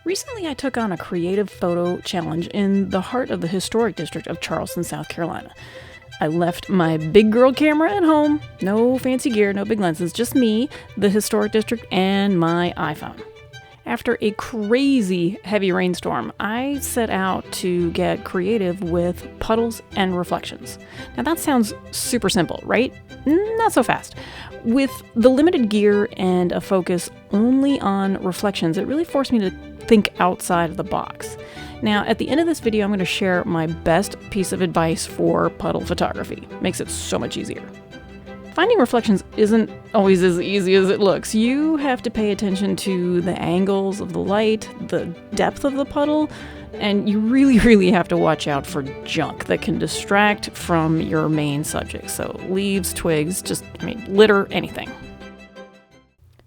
Recently, I took on a creative photo challenge in the heart of the historic district of Charleston, South Carolina. I left my big girl camera at home, no fancy gear, no big lenses, just me, the historic district, and my iPhone. After a crazy heavy rainstorm, I set out to get creative with puddles and reflections. Now that sounds super simple, right? Not so fast. With the limited gear and a focus only on reflections, it really forced me to think outside of the box. Now, at the end of this video, I'm going to share my best piece of advice for puddle photography. Makes it so much easier. Finding reflections isn't always as easy as it looks. You have to pay attention to the angles of the light, the depth of the puddle, and you really have to watch out for junk that can distract from your main subject. So leaves, twigs, litter, anything.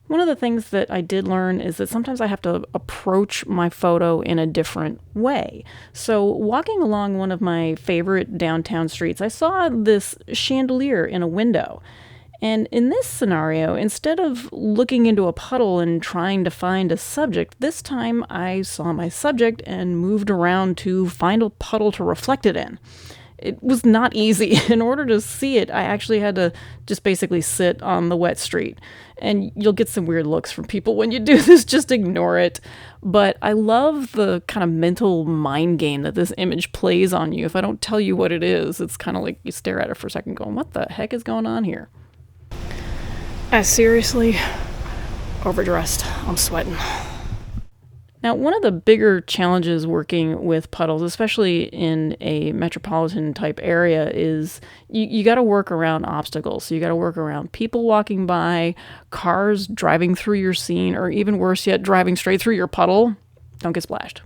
One of the things that I did learn is that sometimes I have to approach my photo in a different way. So walking along one of my favorite downtown streets, I saw this chandelier in a window. And in this scenario, instead of looking into a puddle and trying to find a subject, this time I saw my subject and moved around to find a puddle to reflect it in. It was not easy. In order to see it, I actually had to just basically sit on the wet street. And you'll get some weird looks from people when you do this, just ignore it. But I love the kind of mental mind game that this image plays on you. If I don't tell you what it is, it's kind of like you stare at it for a second going, what the heck is going on here? Seriously, overdressed. I'm sweating. Now, one of the bigger challenges working with puddles, especially in a metropolitan type area, is you got to work around obstacles. So you got to work around people walking by, cars driving through your scene, or even worse yet, driving straight through your puddle. Don't get splashed.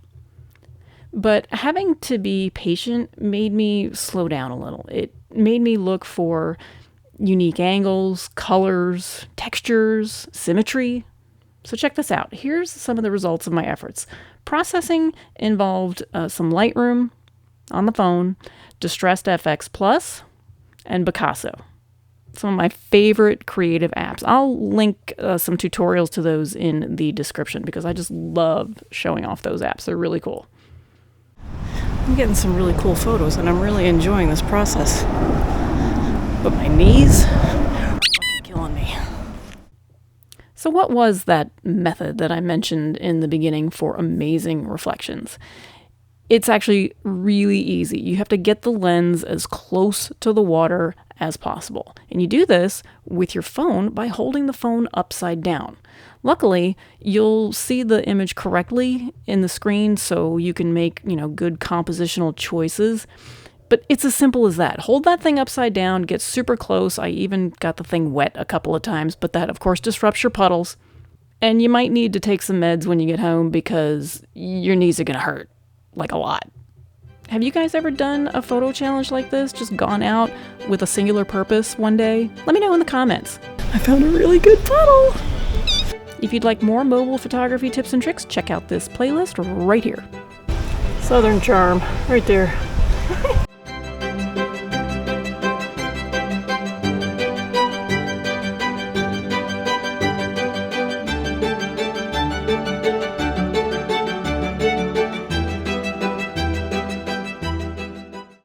But having to be patient made me slow down a little. It made me look for unique angles, colors, textures, symmetry. So check this out. Here's some of the results of my efforts. Processing involved some Lightroom on the phone, Distressed FX Plus, and Picasso. Some of my favorite creative apps. I'll link some tutorials to those in the description because I just love showing off those apps. They're really cool. I'm getting some really cool photos and I'm really enjoying this process. But my knees are killing me. So what was that method that I mentioned in the beginning for amazing reflections? It's actually really easy. You have to get the lens as close to the water as possible. And you do this with your phone by holding the phone upside down. Luckily, you'll see the image correctly in the screen so you can make, good compositional choices. But it's as simple as that. Hold that thing upside down, get super close. I even got the thing wet a couple of times, but that, of course, disrupts your puddles. And you might need to take some meds when you get home because your knees are going to hurt, like a lot. Have you guys ever done a photo challenge like this? Just gone out with a singular purpose one day? Let me know in the comments. I found a really good puddle. If you'd like more mobile photography tips and tricks, check out this playlist right here. Southern Charm, right there.